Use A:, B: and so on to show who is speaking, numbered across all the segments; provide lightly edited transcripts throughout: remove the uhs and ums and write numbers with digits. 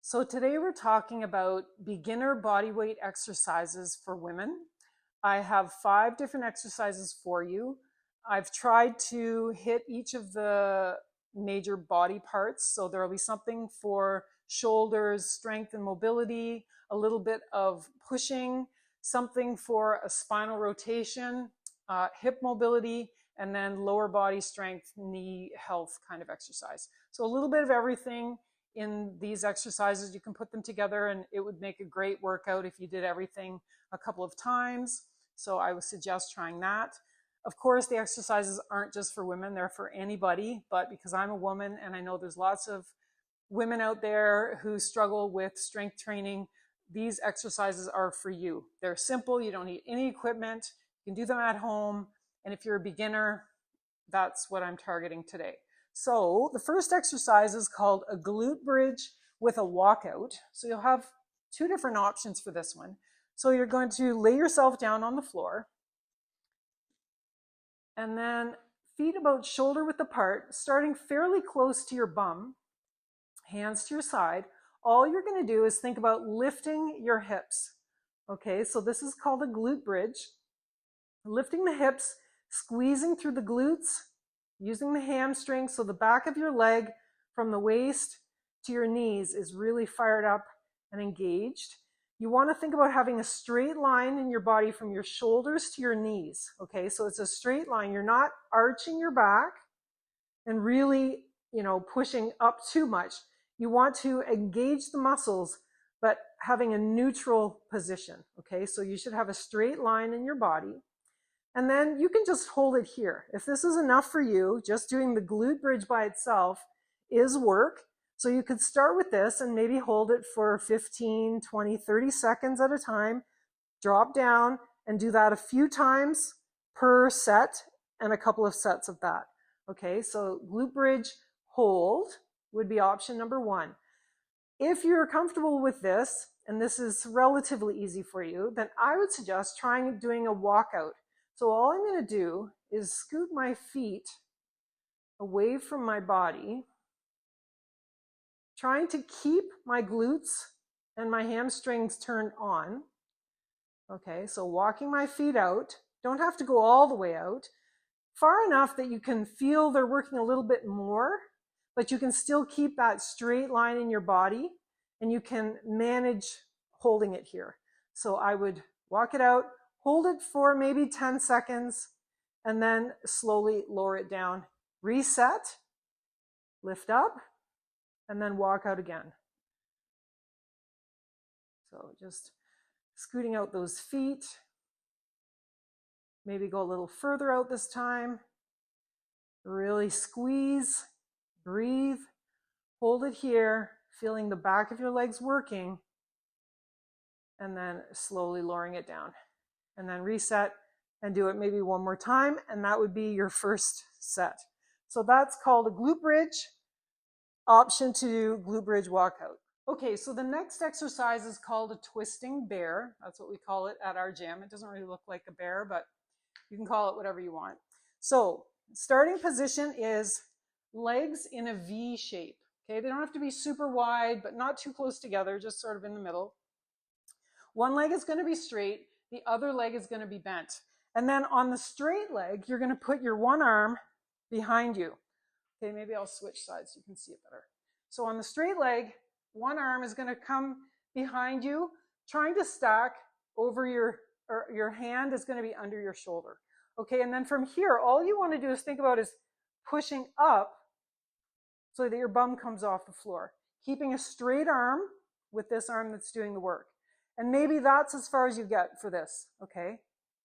A: So today we're talking about beginner bodyweight exercises for women. I have 5 different exercises for you. I've tried to hit each of the major body parts. So there will be something for shoulders, strength and mobility, a little bit of pushing, something for a spinal rotation, hip mobility, and then lower body strength, knee health kind of exercise. So a little bit of everything in these exercises. You can put them together and it would make a great workout if you did everything a couple of times. So I would suggest trying that. Of course, the exercises aren't just for women, they're for anybody, but because I'm a woman and I know there's lots of women out there who struggle with strength training, these exercises are for you. They're simple, you don't need any equipment, you can do them at home, and if you're a beginner, that's what I'm targeting today. So the first exercise is called a glute bridge with a walkout. So you'll have 2 different options for this one. So you're going to lay yourself down on the floor and then feet about shoulder width apart, starting fairly close to your bum, hands to your side. All you're going to do is think about lifting your hips. Okay, so this is called a glute bridge. Lifting the hips, squeezing through the glutes, using the hamstring, so the back of your leg from the waist to your knees is really fired up and engaged. You want to think about having a straight line in your body from your shoulders to your knees. Okay, so it's a straight line. You're not arching your back and really, pushing up too much. You want to engage the muscles, but having a neutral position. Okay, so you should have a straight line in your body. And then you can just hold it here. If this is enough for you, just doing the glute bridge by itself is work. So you could start with this and maybe hold it for 15, 20, 30 seconds at a time, drop down and do that a few times per set and a couple of sets of that. Okay, so glute bridge hold would be option number 1. If you're comfortable with this, and this is relatively easy for you, then I would suggest trying doing a walkout. So all I'm going to do is scoot my feet away from my body, trying to keep my glutes and my hamstrings turned on. Okay, so walking my feet out, don't have to go all the way out, far enough that you can feel they're working a little bit more, but you can still keep that straight line in your body and you can manage holding it here. So I would walk it out, hold it for maybe 10 seconds, and then slowly lower it down. Reset, lift up, and then walk out again. So just scooting out those feet. Maybe go a little further out this time. Really squeeze, breathe, hold it here, feeling the back of your legs working, and then slowly lowering it down. And then reset and do it maybe one more time, and that would be your first set. So that's called a glute bridge. Option 2, glute bridge walkout. Okay, so the next exercise is called a twisting bear. That's what we call it at our gym. It doesn't really look like a bear, but you can call it whatever you want. So starting position is legs in a V shape. Okay, they don't have to be super wide, but not too close together, just sort of in the middle. One leg is going to be straight, the other leg is going to be bent. And then on the straight leg, you're going to put your one arm behind you. Okay, maybe I'll switch sides so you can see it better. So on the straight leg, one arm is going to come behind you, trying to stack over your hand is going to be under your shoulder. Okay, and then from here, all you want to do is think about is pushing up so that your bum comes off the floor. Keeping a straight arm with this arm that's doing the work. And maybe that's as far as you get for this, okay?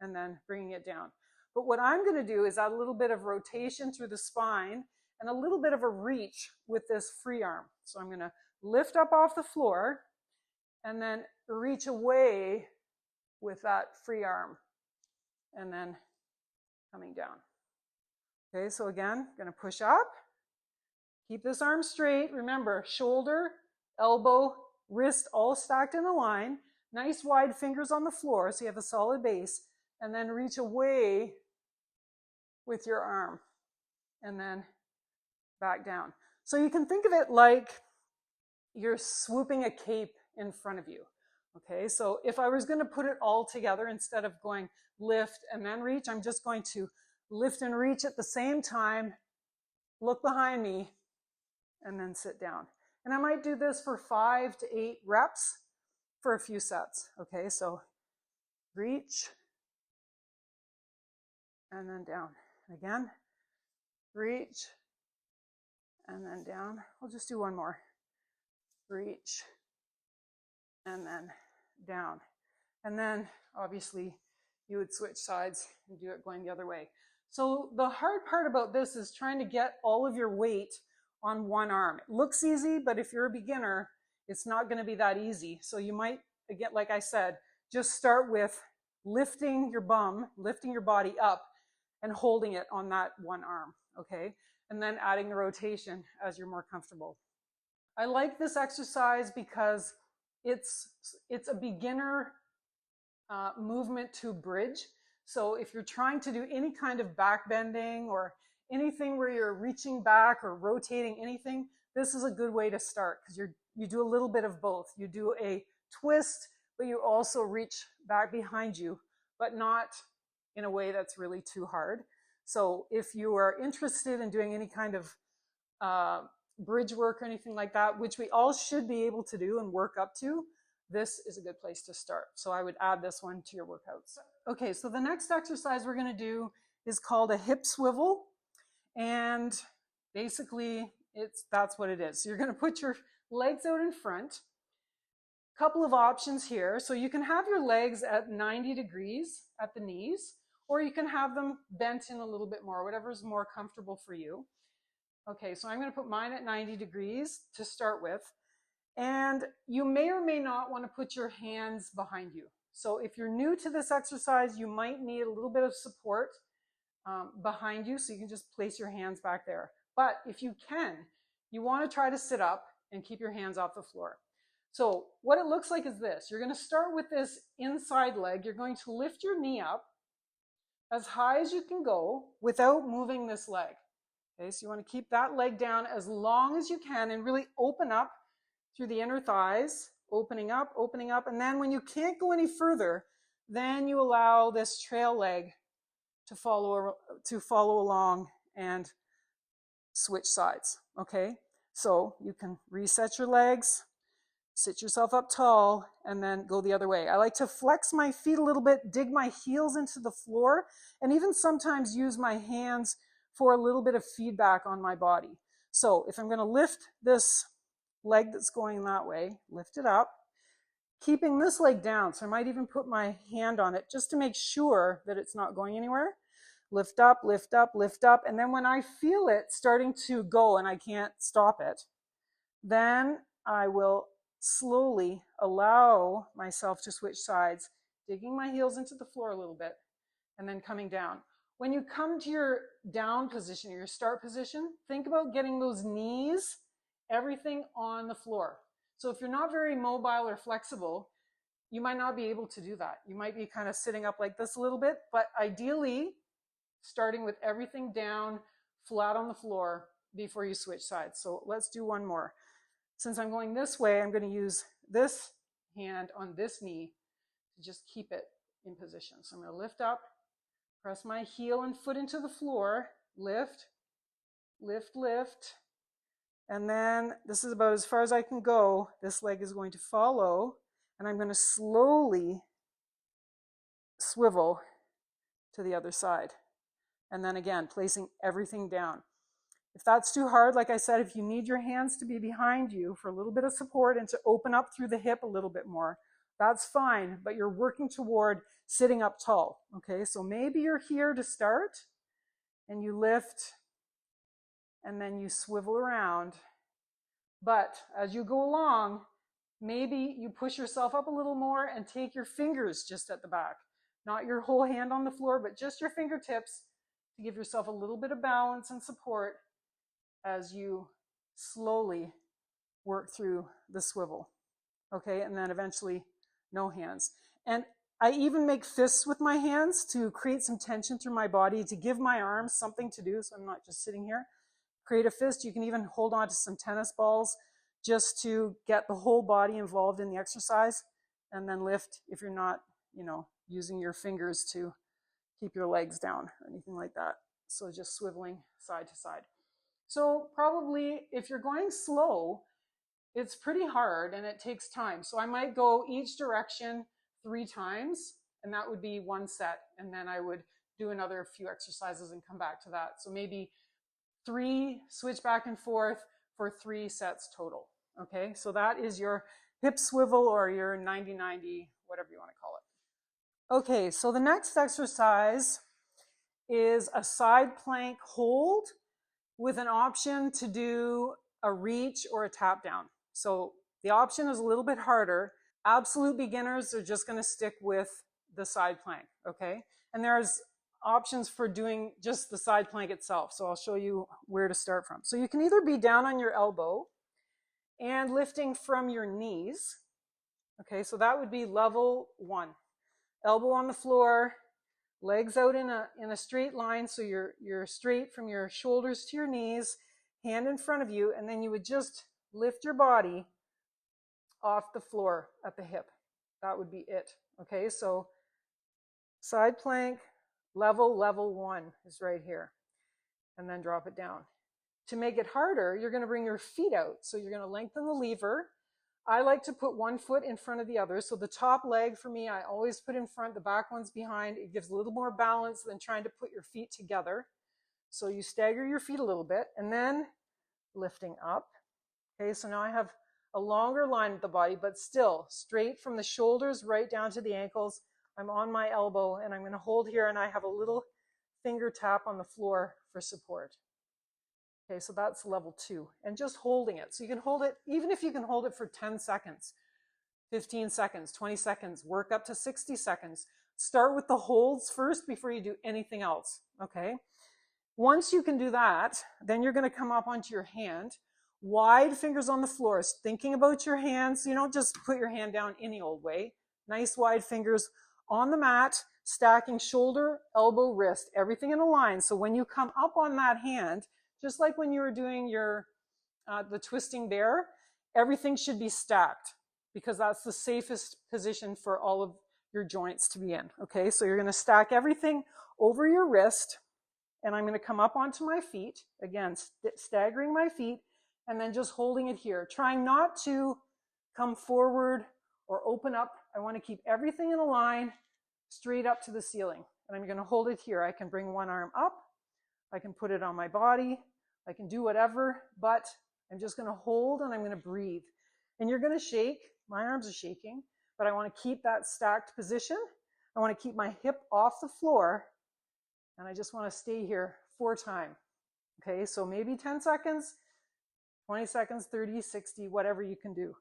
A: And then bringing it down. But what I'm going to do is add a little bit of rotation through the spine and a little bit of a reach with this free arm. So I'm going to lift up off the floor and then reach away with that free arm and then coming down. Okay, so again, going to push up. Keep this arm straight. Remember, shoulder, elbow, wrist all stacked in a line. Nice wide fingers on the floor so you have a solid base. And then reach away with your arm. And then back down. So you can think of it like you're swooping a cape in front of you. Okay, so if I was going to put it all together, instead of going lift and then reach, I'm just going to lift and reach at the same time, look behind me, and then sit down. And I might do this for 5 to 8 reps for a few sets. Okay, so reach, and then down. Again, reach, and then down. I'll just do one more. Reach, and then down. And then obviously you would switch sides and do it going the other way. So the hard part about this is trying to get all of your weight on one arm. It looks easy, but if you're a beginner, it's not going to be that easy. So you might, again, like I said, just start with lifting your bum, lifting your body up and holding it on that one arm, okay? And then adding the rotation as you're more comfortable. I like this exercise because it's a beginner movement to bridge. So if you're trying to do any kind of back bending or anything where you're reaching back or rotating anything, this is a good way to start because you do a little bit of both. You do a twist, but you also reach back behind you, but not in a way that's really too hard. So if you are interested in doing any kind of bridge work or anything like that, which we all should be able to do and work up to, this is a good place to start. So I would add this one to your workouts. Okay, so the next exercise we're going to do is called a hip swivel. And basically, that's what it is. So you're going to put your legs out in front. Couple of options here. So you can have your legs at 90 degrees at the knees, or you can have them bent in a little bit more, whatever's more comfortable for you. Okay, so I'm going to put mine at 90 degrees to start with. And you may or may not want to put your hands behind you. So if you're new to this exercise, you might need a little bit of support behind you, so you can just place your hands back there. But if you can, you want to try to sit up and keep your hands off the floor. So what it looks like is this. You're going to start with this inside leg. You're going to lift your knee up as high as you can go without moving this leg. Okay, so you want to keep that leg down as long as you can and really open up through the inner thighs, opening up, and then when you can't go any further, then you allow this trail leg to follow along and switch sides, okay? So you can reset your legs, sit yourself up tall, and then go the other way. I like to flex my feet a little bit, dig my heels into the floor, and even sometimes use my hands for a little bit of feedback on my body. So if I'm going to lift this leg that's going that way, lift it up, keeping this leg down. So I might even put my hand on it just to make sure that it's not going anywhere. Lift up, lift up, lift up. And then when I feel it starting to go and I can't stop it, then I will slowly allow myself to switch sides, digging my heels into the floor a little bit, and then coming down. When you come to your down position, your start position, think about getting those knees, everything on the floor. So if you're not very mobile or flexible, you might not be able to do that. You might be kind of sitting up like this a little bit, but ideally, starting with everything down, flat on the floor before you switch sides. So let's do one more. Since I'm going this way, I'm going to use this hand on this knee to just keep it in position. So I'm going to lift up, press my heel and foot into the floor, lift, lift, lift. And then this is about as far as I can go. This leg is going to follow, and I'm going to slowly swivel to the other side. And then again, placing everything down. If that's too hard, like I said, if you need your hands to be behind you for a little bit of support and to open up through the hip a little bit more, that's fine, but you're working toward sitting up tall, okay? So maybe you're here to start, and you lift, and then you swivel around. But as you go along, maybe you push yourself up a little more and take your fingers just at the back. Not your whole hand on the floor, but just your fingertips to give yourself a little bit of balance and support as you slowly work through the swivel. Okay, and then eventually no hands. And I even make fists with my hands to create some tension through my body, to give my arms something to do so I'm not just sitting here. Create a fist. You can even hold on to some tennis balls just to get the whole body involved in the exercise, and then lift if you're not, using your fingers to keep your legs down or anything like that. So just swiveling side to side. So probably if you're going slow, it's pretty hard and it takes time. So I might go each direction 3 times, and that would be 1 set. And then I would do another few exercises and come back to that. So maybe 3, switch back and forth for 3 sets total. Okay, so that is your hip swivel or your 90-90, whatever you want to call it. Okay, so the next exercise is a side plank hold with an option to do a reach or a tap down. So the option is a little bit harder. Absolute beginners are just going to stick with the side plank, okay? And there's options for doing just the side plank itself. So I'll show you where to start from. So you can either be down on your elbow and lifting from your knees. Okay, so that would be level 1. Elbow on the floor, legs out in a straight line, so you're straight from your shoulders to your knees, hand in front of you, and then you would just lift your body off the floor at the hip. That would be it. Okay, so side plank, level 1 is right here, and then drop it down. To make it harder, you're going to bring your feet out. So you're going to lengthen the lever. I like to put one foot in front of the other. So the top leg for me, I always put in front, the back one's behind. It gives a little more balance than trying to put your feet together. So you stagger your feet a little bit and then lifting up. Okay, so now I have a longer line with the body, but still straight from the shoulders right down to the ankles. I'm on my elbow and I'm going to hold here, and I have a little finger tap on the floor for support. Okay, so that's level 2, and just holding it. So you can hold it, even if you can hold it for 10 seconds, 15 seconds, 20 seconds, work up to 60 seconds. Start with the holds first before you do anything else, okay? Once you can do that, then you're going to come up onto your hand, wide fingers on the floor, thinking about your hands. You don't just put your hand down any old way. Nice wide fingers on the mat, stacking shoulder, elbow, wrist, everything in a line. So when you come up on that hand, just like when you were doing your the twisting bear, everything should be stacked, because that's the safest position for all of your joints to be in. Okay, so you're going to stack everything over your wrist, and I'm going to come up onto my feet, again, staggering my feet, and then just holding it here, trying not to come forward or open up. I want to keep everything in a line straight up to the ceiling, and I'm going to hold it here. I can bring one arm up, I can put it on my body, I can do whatever, but I'm just going to hold and I'm going to breathe. And you're going to shake. My arms are shaking, but I want to keep that stacked position. I want to keep my hip off the floor, and I just want to stay here 4 times. Okay, so maybe 10 seconds, 20 seconds, 30, 60, whatever you can do.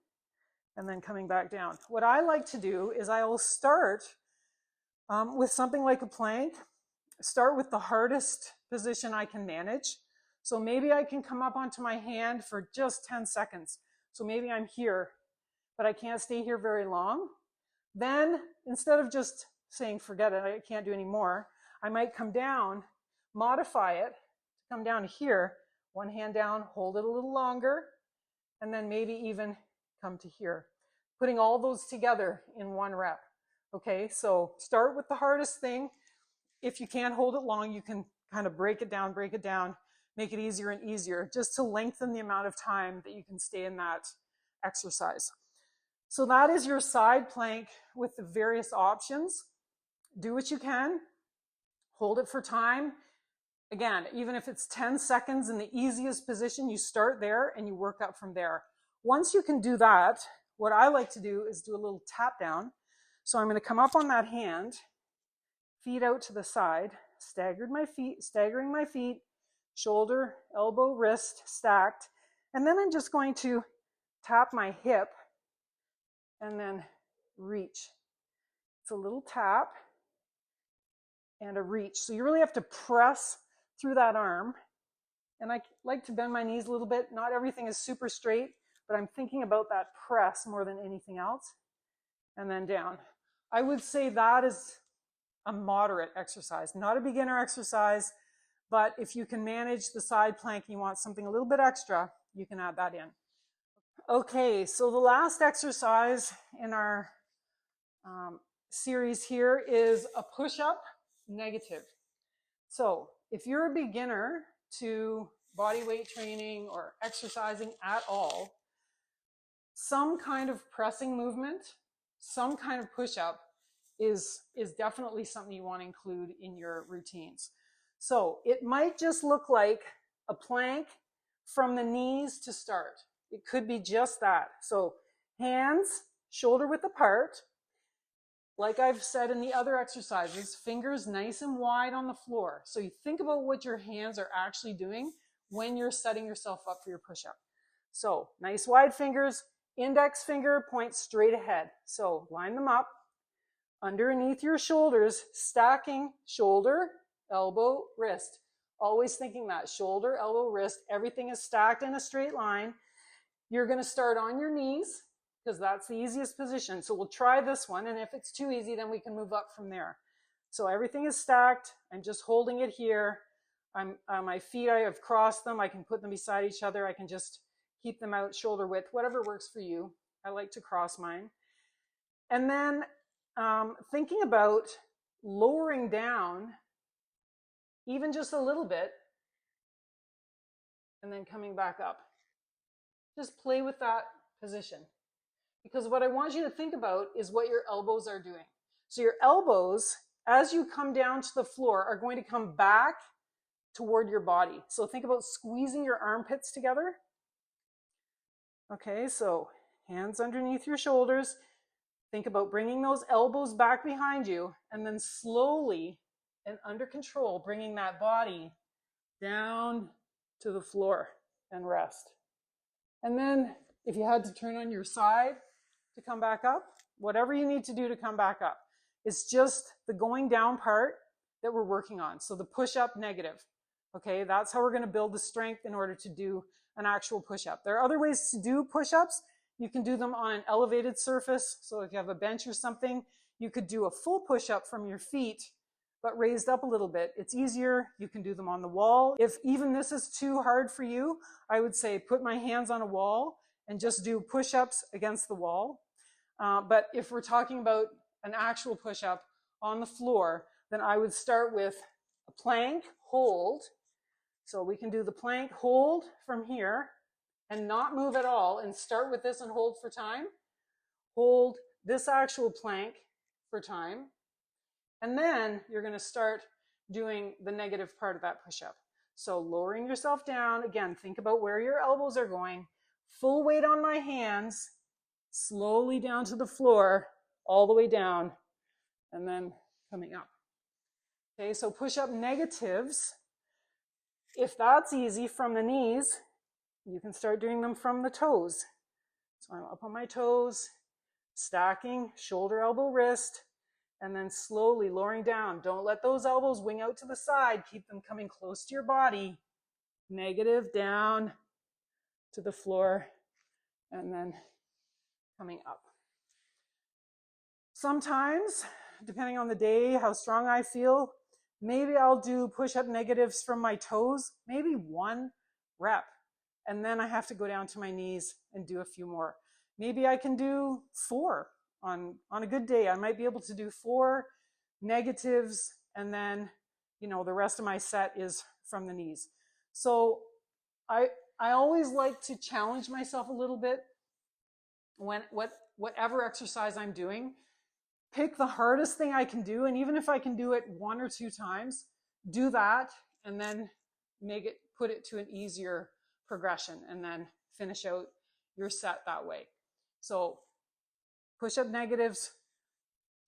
A: And then coming back down. What I like to do is I will start with something like a plank. Start with the hardest position I can manage. So maybe I can come up onto my hand for just 10 seconds. So maybe I'm here, but I can't stay here very long. Then instead of just saying, forget it, I can't do any more, I might come down, modify it, come down here, one hand down, hold it a little longer, and then maybe even come to here. Putting all those together in 1 rep. Okay, so start with the hardest thing. If you can't hold it long, you can kind of break it down, make it easier and easier, just to lengthen the amount of time that you can stay in that exercise. So that is your side plank with the various options. Do what you can, hold it for time. Again, even if it's 10 seconds in the easiest position, you start there and you work up from there. Once you can do that, what I like to do is do a little tap down. So I'm going to come up on that hand, feet out to the side, staggering my feet, shoulder, elbow, wrist stacked. And then I'm just going to tap my hip and then reach. It's a little tap and a reach. So you really have to press through that arm. And I like to bend my knees a little bit. Not everything is super straight, but I'm thinking about that press more than anything else. And then down. I would say that is a moderate exercise, not a beginner exercise, but if you can manage the side plank and you want something a little bit extra, you can add that in. Okay, so the last exercise in our series here is a push-up negative. So if you're a beginner to body weight training or exercising at all, some kind of pressing movement, some kind of push-up is definitely something you want to include in your routines. So it might just look like a plank from the knees to start. It could be just that. So hands shoulder width apart. Like I've said in the other exercises, fingers nice and wide on the floor. So you think about what your hands are actually doing when you're setting yourself up for your push-up. So nice wide fingers, index finger points straight ahead. So line them up underneath your shoulders, stacking shoulder, elbow, wrist. Always thinking that shoulder, elbow, wrist, everything is stacked in a straight line. You're going to start on your knees because that's the easiest position. So we'll try this one, and if it's too easy, then we can move up from there. So everything is stacked. I'm just holding it here. My feet, I have crossed them. I can put them beside each other. I can just keep them out shoulder width, whatever works for you. I like to cross mine. And then thinking about lowering down even just a little bit and then coming back up. Just play with that position. Because what I want you to think about is what your elbows are doing. So your elbows, as you come down to the floor, are going to come back toward your body. So think about squeezing your armpits together. Okay, so hands underneath your shoulders. Think about bringing those elbows back behind you and then slowly and under control, bringing that body down to the floor and rest. And then if you had to turn on your side to come back up, whatever you need to do to come back up. It's just the going down part that we're working on. So the push-up negative. Okay, that's how we're going to build the strength in order to do an actual push-up. There are other ways to do push-ups. You can do them on an elevated surface. So if you have a bench or something, you could do a full push-up from your feet, but raised up a little bit. It's easier. You can do them on the wall. If even this is too hard for you, I would say put my hands on a wall and just do push-ups against the wall. But if we're talking about an actual push-up on the floor, then I would start with a plank, hold. So we can do the plank, hold from here and not move at all and start with this and hold for time. Hold this actual plank for time. And then you're going to start doing the negative part of that push-up. So lowering yourself down. Again, think about where your elbows are going. Full weight on my hands. Slowly down to the floor, all the way down, and then coming up. Okay, so push-up negatives. If that's easy from the knees, you can start doing them from the toes. So I'm up on my toes, stacking, shoulder, elbow, wrist, and then slowly lowering down. Don't let those elbows wing out to the side. Keep them coming close to your body. Negative, down to the floor, and then coming up. Sometimes, depending on the day, how strong I feel, maybe I'll do push-up negatives from my toes, maybe 1 rep. And then I have to go down to my knees and do a few more. Maybe I can do 4 on a good day. I might be able to do 4 negatives, and then, the rest of my set is from the knees. So I always like to challenge myself a little bit whatever exercise I'm doing. Pick the hardest thing I can do, and even if I can do it 1 or 2 times, do that, and then put it to an easier progression, and then finish out your set that way. So push-up negatives,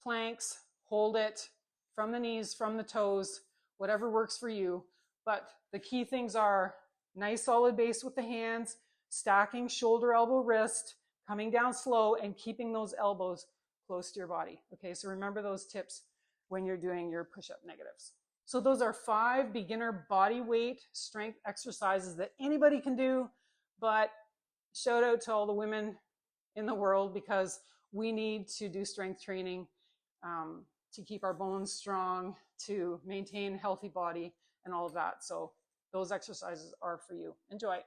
A: planks, hold it from the knees, from the toes, whatever works for you. But the key things are nice solid base with the hands, stacking shoulder, elbow, wrist, coming down slow, and keeping those elbows close to your body. Okay, so remember those tips when you're doing your push-up negatives. So those are 5 beginner body weight strength exercises that anybody can do, but shout out to all the women in the world, because we need to do strength training to keep our bones strong, to maintain a healthy body and all of that. So those exercises are for you. Enjoy.